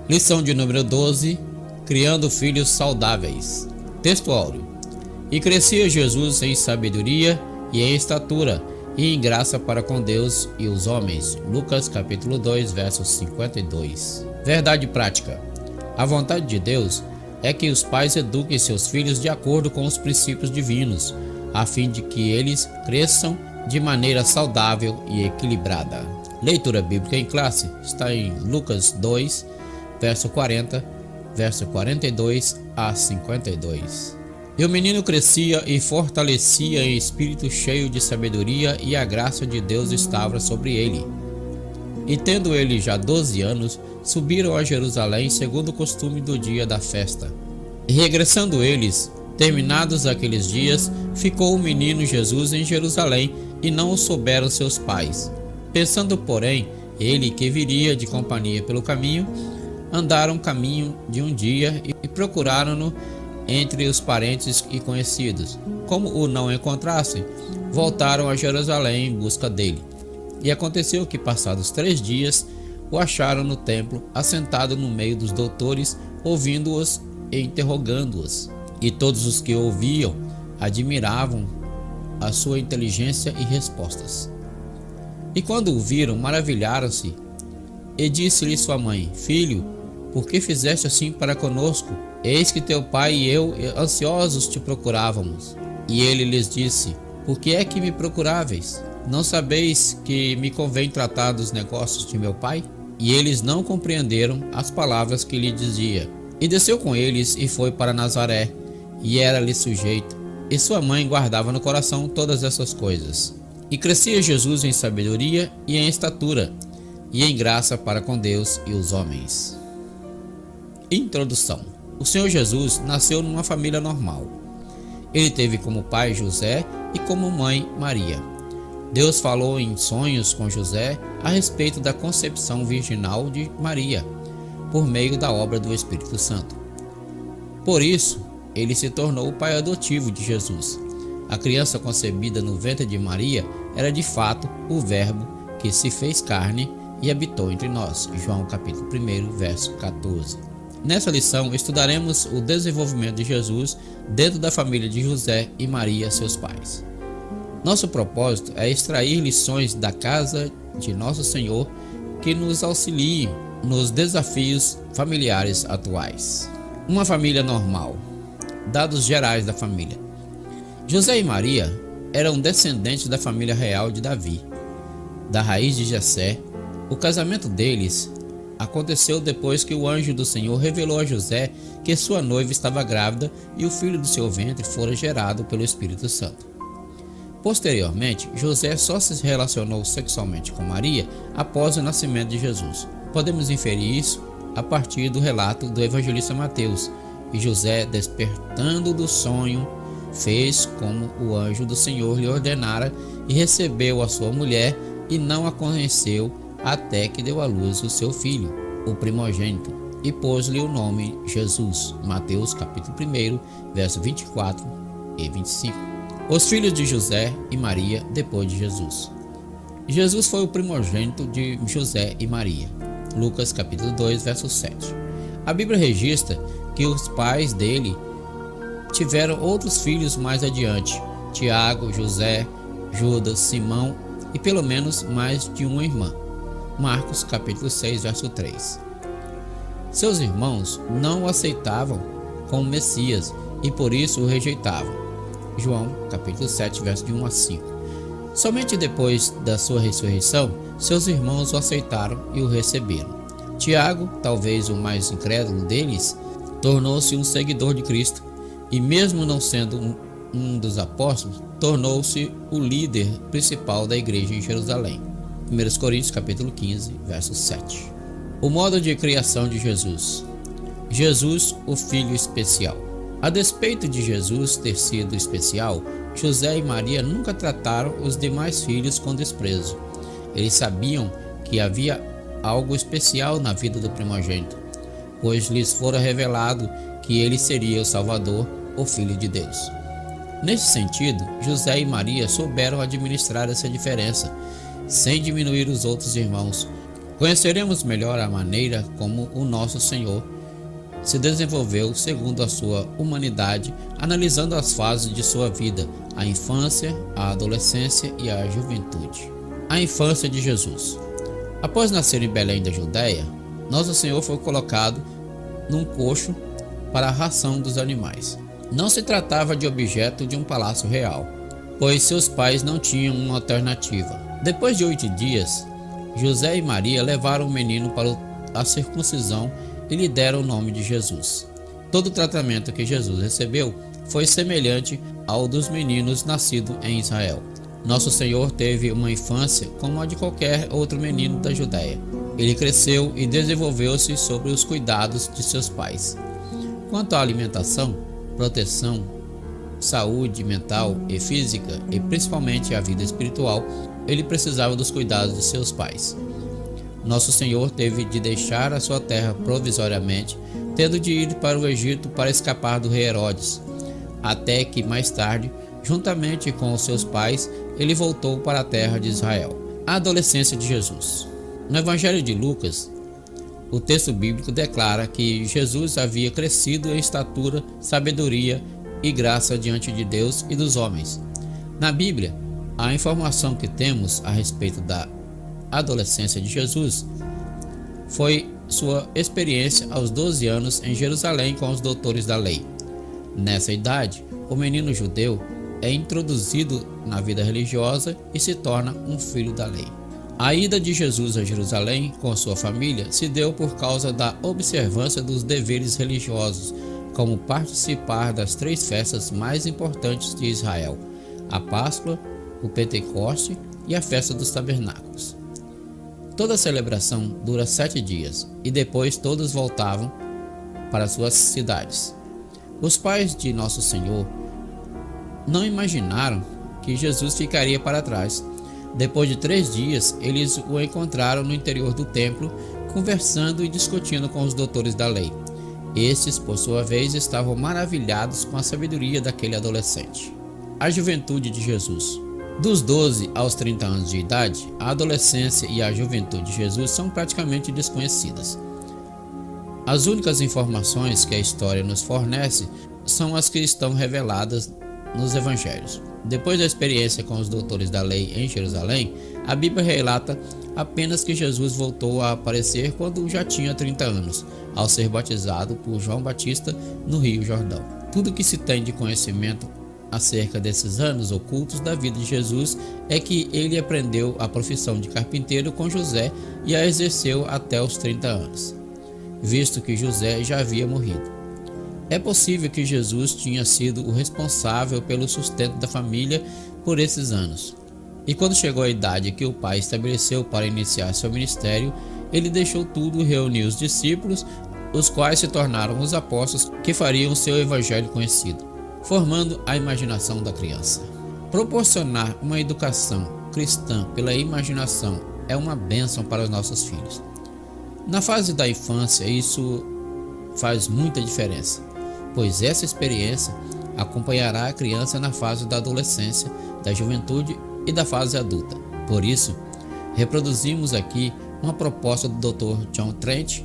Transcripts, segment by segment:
Lição de número 12: Criando filhos saudáveis. Texto áureo. E crescia Jesus em sabedoria e em estatura e em graça para com Deus e os homens. Lucas capítulo 2, versos 52. Verdade prática. A vontade de Deus é que os pais eduquem seus filhos de acordo com os princípios divinos, a fim de que eles cresçam de maneira saudável e equilibrada. Leitura bíblica em classe está em Lucas 2, verso 40, verso 42 a 52. E o menino crescia e fortalecia em espírito, cheio de sabedoria, e a graça de Deus estava sobre ele. E tendo ele já 12 anos, subiram a Jerusalém segundo o costume do dia da festa. E regressando eles, terminados aqueles dias, ficou o menino Jesus em Jerusalém, e não o souberam seus pais. Pensando, porém, ele que viria de companhia pelo caminho, andaram caminho de um dia e procuraram-no entre os parentes e conhecidos. Como o não encontrassem, voltaram a Jerusalém em busca dele. E aconteceu que, passados 3 dias, o acharam no templo, assentado no meio dos doutores, ouvindo-os e interrogando-os. E todos os que ouviam admiravam a sua inteligência e respostas. E quando o viram, maravilharam-se. E disse-lhe sua mãe: Filho, por que fizeste assim para conosco? Eis que teu pai e eu ansiosos te procurávamos. E ele lhes disse: Por que é que me procuráveis? Não sabeis que me convém tratar dos negócios de meu pai? E eles não compreenderam as palavras que lhe dizia. E desceu com eles e foi para Nazaré, e era-lhe sujeito. E sua mãe guardava no coração todas essas coisas. E crescia Jesus em sabedoria e em estatura, e em graça para com Deus e os homens. Introdução. O Senhor Jesus nasceu numa família normal. Ele teve como pai José e como mãe Maria. Deus falou em sonhos com José a respeito da concepção virginal de Maria, por meio da obra do Espírito Santo. Por isso, ele se tornou o pai adotivo de Jesus. A criança concebida no ventre de Maria era de fato o Verbo que se fez carne e habitou entre nós. João capítulo 1, verso 14. Nessa lição estudaremos o desenvolvimento de Jesus dentro da família de José e Maria, seus pais. Nosso propósito é extrair lições da casa de Nosso Senhor que nos auxiliem nos desafios familiares atuais. Uma família normal. Dados gerais da família. José e Maria eram descendentes da família real de Davi, da raiz de Jessé. O casamento deles aconteceu depois que o anjo do Senhor revelou a José que sua noiva estava grávida e o filho do seu ventre fora gerado pelo Espírito Santo. Posteriormente, José só se relacionou sexualmente com Maria após o nascimento de Jesus. Podemos inferir isso a partir do relato do evangelista Mateus. E José, despertando do sonho, fez como o anjo do Senhor lhe ordenara e recebeu a sua mulher e não a conheceu até que deu à luz o seu filho, o primogênito, e pôs-lhe o nome Jesus. Mateus capítulo 1, verso 24 e 25. Os filhos de José e Maria depois de Jesus. Jesus foi o primogênito de José e Maria. Lucas capítulo 2, verso 7. A Bíblia registra que os pais dele tiveram outros filhos mais adiante: Tiago, José, Judas, Simão e pelo menos mais de uma irmã. Marcos capítulo 6, verso 3. Seus irmãos não o aceitavam como Messias e por isso o rejeitavam. João capítulo 7, verso de 1 a 5. Somente depois da sua ressurreição, seus irmãos o aceitaram e o receberam. Tiago, talvez o mais incrédulo deles, tornou-se um seguidor de Cristo e, mesmo não sendo um dos apóstolos, tornou-se o líder principal da igreja em Jerusalém. 1 Coríntios capítulo 15, verso 7. O modo de criação de Jesus. Jesus, o filho especial. A despeito de Jesus ter sido especial, José e Maria nunca trataram os demais filhos com desprezo. Eles sabiam que havia algo especial na vida do primogênito, pois lhes fora revelado que ele seria o Salvador, o Filho de Deus. Nesse sentido, José e Maria souberam administrar essa diferença, sem diminuir os outros irmãos, Conheceremos melhor a maneira como o nosso Senhor se desenvolveu segundo a sua humanidade, analisando as fases de sua vida, a infância, a adolescência e a juventude. A infância de Jesus. Após nascer em Belém da Judéia, Nosso Senhor foi colocado num coxo para a ração dos animais. Não se tratava de objeto de um palácio real, pois seus pais não tinham uma alternativa. Depois de 8 dias, José e Maria levaram o menino para a circuncisão e lhe deram o nome de Jesus. Todo o tratamento que Jesus recebeu foi semelhante ao dos meninos nascidos em Israel. Nosso Senhor teve uma infância como a de qualquer outro menino da Judéia. Ele cresceu e desenvolveu-se sob os cuidados de seus pais. Quanto à alimentação, proteção, saúde mental e física e principalmente a vida espiritual, ele precisava dos cuidados de seus pais. Nosso Senhor teve de deixar a sua terra provisoriamente, tendo de ir para o Egito para escapar do rei Herodes, até que mais tarde, juntamente com os seus pais, ele voltou para a terra de Israel. A adolescência de Jesus. No Evangelho de Lucas, o texto bíblico declara que Jesus havia crescido em estatura, sabedoria e graça diante de Deus e dos homens. Na Bíblia, a informação que temos a respeito da adolescência de Jesus foi sua experiência aos 12 anos em Jerusalém com os doutores da lei. Nessa idade, o menino judeu é introduzido na vida religiosa e se torna um filho da lei. A ida de Jesus a Jerusalém com sua família se deu por causa da observância dos deveres religiosos, como participar das 3 festas mais importantes de Israel: a Páscoa, o Pentecoste e a Festa dos Tabernáculos. Toda a celebração dura 7 dias e depois todos voltavam para suas cidades. Os pais de Nosso Senhor não imaginaram que Jesus ficaria para trás. Depois de 3 dias, eles o encontraram no interior do templo, conversando e discutindo com os doutores da lei. Estes, por sua vez, estavam maravilhados com a sabedoria daquele adolescente. A juventude de Jesus. Dos 12 aos 30 anos de idade, a adolescência e a juventude de Jesus são praticamente desconhecidas. As únicas informações que a história nos fornece são as que estão reveladas nos evangelhos. Depois da experiência com os doutores da lei em Jerusalém, a Bíblia relata apenas que Jesus voltou a aparecer quando já tinha 30 anos, ao ser batizado por João Batista no Rio Jordão. Tudo que se tem de conhecimento acerca desses anos ocultos da vida de Jesus é que ele aprendeu a profissão de carpinteiro com José e a exerceu até os 30 anos, visto que José já havia morrido. É possível que Jesus tinha sido o responsável pelo sustento da família por esses anos. E quando chegou a idade que o pai estabeleceu para iniciar seu ministério, ele deixou tudo e reuniu os discípulos, os quais se tornaram os apóstolos que fariam seu evangelho conhecido, formando a imaginação da criança. Proporcionar uma educação cristã pela imaginação é uma bênção para os nossos filhos. Na fase da infância, isso faz muita diferença, pois essa experiência acompanhará a criança na fase da adolescência, da juventude e da fase adulta. Por isso, reproduzimos aqui uma proposta do Dr. John Trent.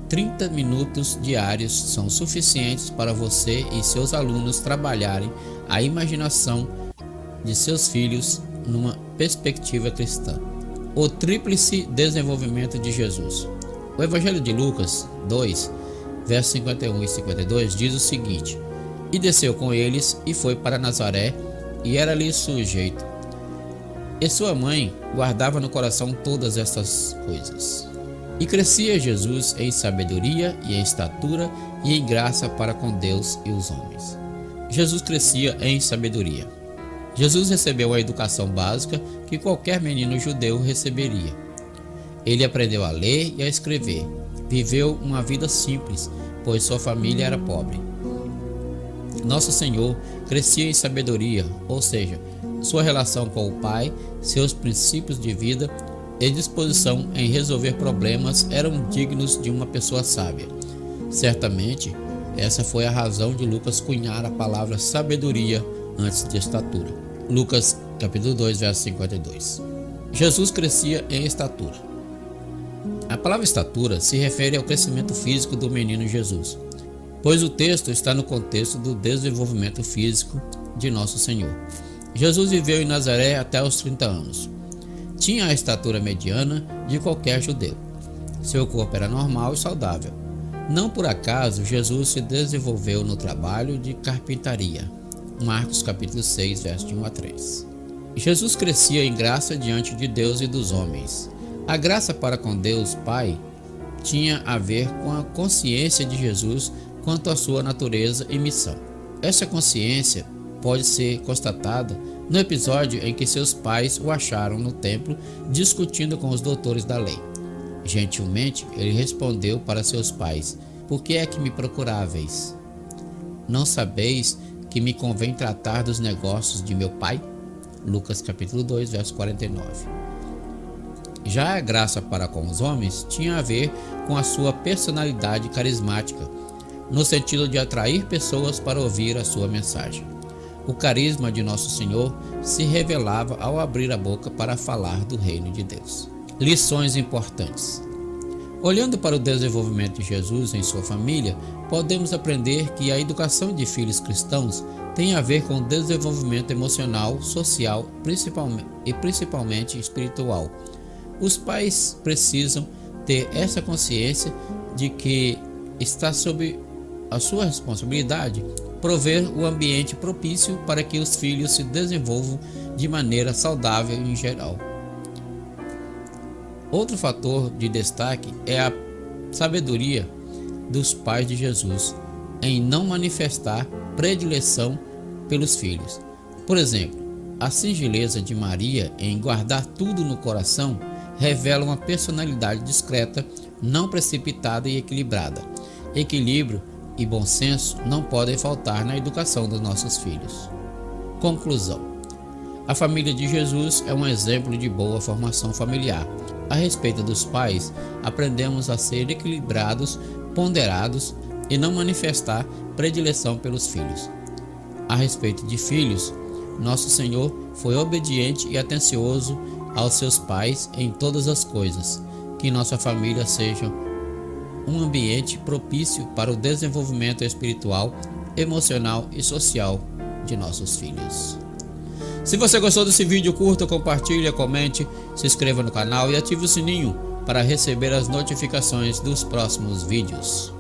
30 minutos diários são suficientes para você e seus alunos trabalharem a imaginação de seus filhos numa perspectiva cristã. O tríplice desenvolvimento de Jesus. O Evangelho de Lucas 2, versos 51 e 52 diz o seguinte: E desceu com eles e foi para Nazaré, e era-lhe sujeito. E sua mãe guardava no coração todas estas coisas. E crescia Jesus em sabedoria e em estatura e em graça para com Deus e os homens. Jesus crescia em sabedoria. Jesus recebeu a educação básica que qualquer menino judeu receberia. Ele aprendeu a ler e a escrever. Viveu uma vida simples, pois sua família era pobre. Nosso Senhor crescia em sabedoria, ou seja, sua relação com o Pai, seus princípios de vida e disposição em resolver problemas eram dignos de uma pessoa sábia. Certamente, essa foi a razão de Lucas cunhar a palavra sabedoria antes de estatura. Lucas capítulo 2, verso 52. Jesus crescia em estatura. palavra estatura se refere ao crescimento físico do menino Jesus, pois o texto está no contexto do desenvolvimento físico de nosso Senhor. Jesus viveu em Nazaré até os 30 anos. Tinha a estatura mediana de qualquer judeu. Seu corpo era normal e saudável. Não por acaso Jesus se desenvolveu no trabalho de carpintaria. Marcos capítulo 6, verso de 1 a 3. Jesus crescia em graça diante de Deus e dos homens. A graça para com Deus Pai tinha a ver com a consciência de Jesus quanto à sua natureza e missão. Essa consciência pode ser constatada no episódio em que seus pais o acharam no templo discutindo com os doutores da lei. Gentilmente, ele respondeu para seus pais: "Por que é que me procuráveis? Não sabeis que me convém tratar dos negócios de meu pai?" Lucas capítulo 2, verso 49. Já a graça para com os homens tinha a ver com a sua personalidade carismática, no sentido de atrair pessoas para ouvir a sua mensagem. O carisma de Nosso Senhor se revelava ao abrir a boca para falar do reino de Deus. Lições importantes. Olhando para o desenvolvimento de Jesus em sua família, podemos aprender que a educação de filhos cristãos tem a ver com o desenvolvimento emocional, social e principalmente espiritual. Os pais precisam ter essa consciência de que está sob a sua responsabilidade prover o ambiente propício para que os filhos se desenvolvam de maneira saudável em geral. Outro fator de destaque é a sabedoria dos pais de Jesus em não manifestar predileção pelos filhos. Por exemplo, a singeleza de Maria em guardar tudo no coração revela uma personalidade discreta, não precipitada e equilibrada. Equilíbrio e bom senso não podem faltar na educação dos nossos filhos. Conclusão: a família de Jesus é um exemplo de boa formação familiar. A respeito dos pais, aprendemos a ser equilibrados, ponderados e não manifestar predileção pelos filhos. A respeito de filhos, nosso Senhor foi obediente e atencioso aos seus pais em todas as coisas. Que nossa família seja um ambiente propício para o desenvolvimento espiritual, emocional e social de nossos filhos. Se você gostou desse vídeo, curta, compartilhe, comente, se inscreva no canal e ative o sininho para receber as notificações dos próximos vídeos.